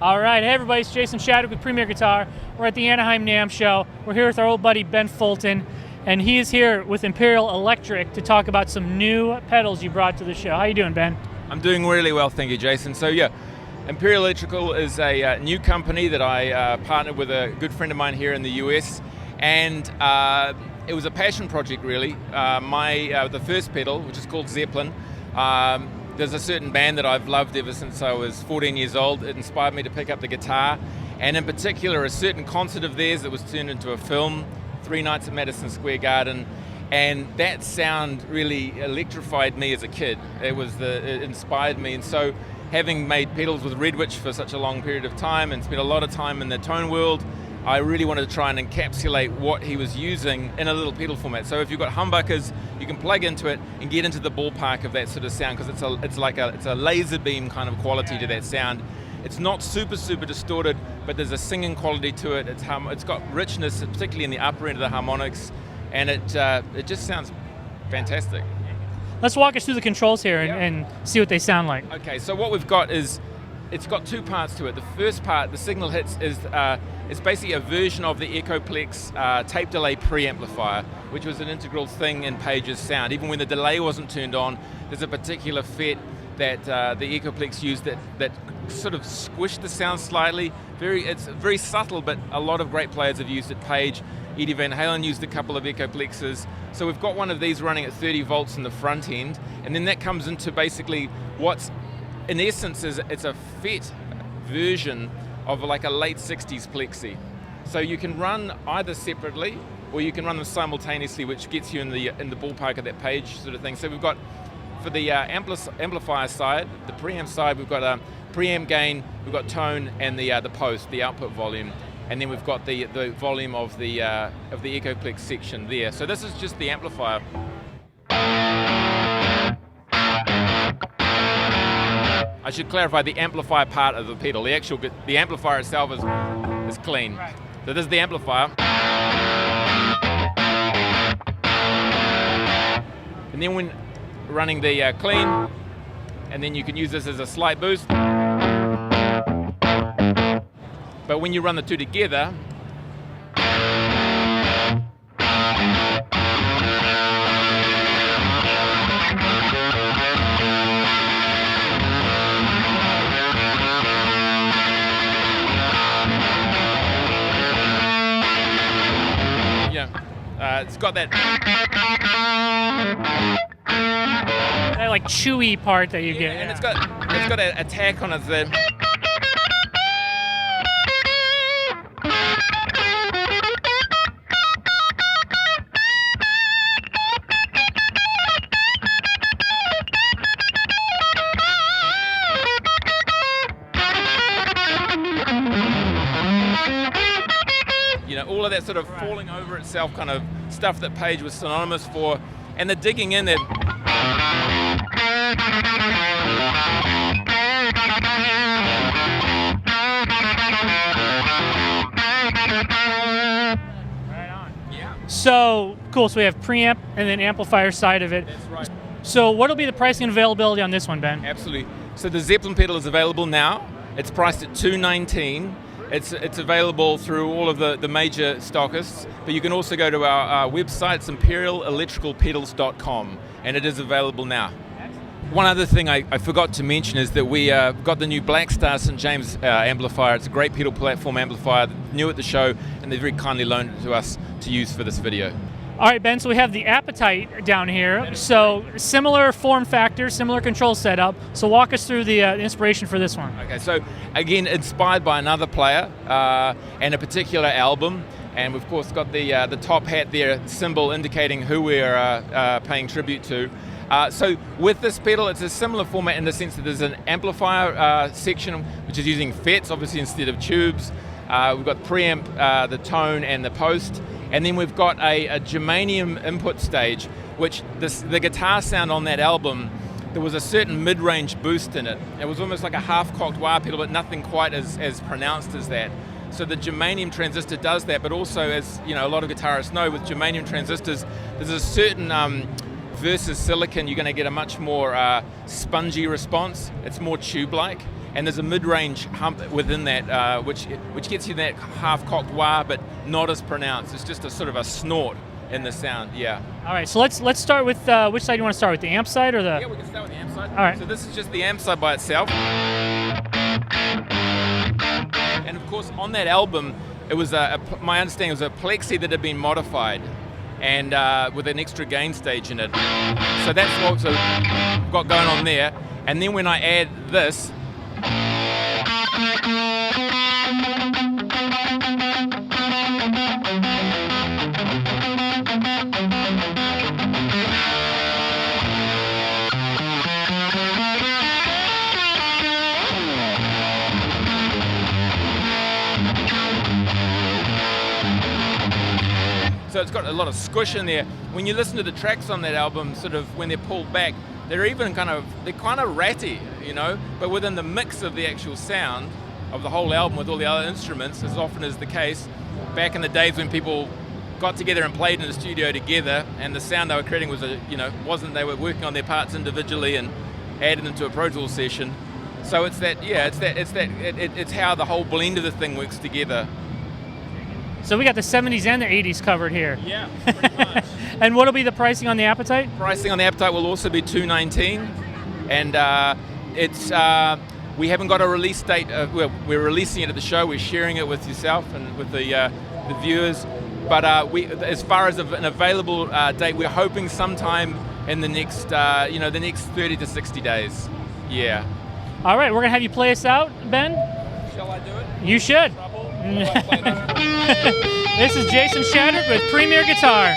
All right, hey everybody, it's Jason Shadwick with Premier Guitar. We're at the Anaheim NAMM show. We're here with our old buddy Ben Fulton, and he is here with Imperial Electric to talk about some new pedals you brought to the show. How you doing, Ben? I'm doing really well, thank you, Jason. So yeah, Imperial Electrical is a new company that I partnered with a good friend of mine here in the US, and it was a passion project really. The first pedal, which is called Zeppelin, there's a certain band that I've loved ever since I was 14 years old. It inspired me to pick up the guitar, and in particular a certain concert of theirs that was turned into a film, 3 Nights at Madison Square Garden, and that sound really electrified me as a kid. It inspired me, and so having made pedals with Redwitch for such a long period of time and spent a lot of time in the tone world, I really wanted to try and encapsulate what he was using in a little pedal format. So if you've got humbuckers, you can plug into it and get into the ballpark of that sort of sound, because it's a laser beam kind of quality to that sound. It's not super distorted, but there's a singing quality to it. It's got richness, particularly in the upper end of the harmonics, and it just sounds fantastic. Let's walk us through the controls here and see what they sound like. Okay, so what we've got is, it's got 2 parts to it. The first part, the signal hits, is basically a version of the Echoplex tape delay preamplifier, which was an integral thing in Page's sound. Even when the delay wasn't turned on, there's a particular FET that the Echoplex used that sort of squished the sound slightly. It's very subtle, but a lot of great players have used it. Page, Eddie Van Halen used a couple of Echoplexes. So we've got one of these running at 30 volts in the front end, and then that comes into basically what's, in essence, it's a FET version of like a late 60s Plexi. So you can run either separately, or you can run them simultaneously, which gets you in the ballpark of that Page sort of thing. So we've got, for the amplifier side, the preamp side, we've got a preamp gain, we've got tone, and the post, the output volume, and then we've got the volume of the Echoplex section there. So this is just the amplifier. I should clarify the amplifier part of the pedal. The amplifier itself is clean. Right. So this is the amplifier. And then when running the clean, and then you can use this as a slight boost. But when you run the two together, it's got that like chewy part that you get. And it's got a attack on it that all of that sort of falling over itself kind of stuff that Page was synonymous for, and the digging in there. Right on. Yeah. So cool. So we have preamp and then amplifier side of it. That's right. So what will be the pricing and availability on this one, Ben? Absolutely. So the Zeppelin pedal is available now. It's priced at $219. It's available through all of the major stockists, but you can also go to our website, it's imperialelectricalpedals.com, and it is available now. One other thing I forgot to mention is that we got the new Black Star St. James amplifier. It's a great pedal platform amplifier, new at the show, and they very kindly loaned it to us to use for this video. All right, Ben, so we have the Appetite down here. So similar form factor, similar control setup. So walk us through the inspiration for this one. Okay, so again, inspired by another player and a particular album. And we've of course got the top hat there, symbol indicating who we're paying tribute to. So with this pedal, it's a similar format in the sense that there's an amplifier section, which is using FETs, obviously, instead of tubes. We've got preamp, the tone, and the post. And then we've got a germanium input stage, which the guitar sound on that album, there was a certain mid-range boost in it. It was almost like a half-cocked wah pedal, but nothing quite as pronounced as that. So the germanium transistor does that, but also, as you know, a lot of guitarists know, with germanium transistors, there's a certain versus silicon, you're going to get a much more spongy response. It's more tube-like. and there's a mid-range hump within that, which gets you that half-cocked wah, but not as pronounced. It's just a sort of a snort in the sound. Yeah. All right, so let's start with which side do you want to start with, the amp side or the? Yeah, we can start with the amp side. All right. So this is just the amp side by itself. And of course, on that album, it was my understanding was a Plexi that had been modified, and with an extra gain stage in it. So that's what's got going on there. And then when I add this, so it's got a lot of squish in there. When you listen to the tracks on that album, sort of when they're pulled back, they're kind of ratty, you know, but within the mix of the actual sound of the whole album with all the other instruments, as often is the case, back in the days when people got together and played in the studio together, and the sound they were creating was, they were working on their parts individually and added them to a Pro Tools session. So it's how the whole blend of the thing works together. So we got the 70s and the 80s covered here. Yeah, pretty much. And what'll be the pricing on the Appetite? Pricing on the Appetite will also be $219, and we haven't got a release date. We're releasing it at the show. We're sharing it with yourself and with the viewers. But as far as an available date, we're hoping sometime in the next, the next 30 to 60 days. Yeah. All right, we're gonna have you play us out, Ben. Shall I do it? You should. This is Jason Shadrick with Premier Guitar.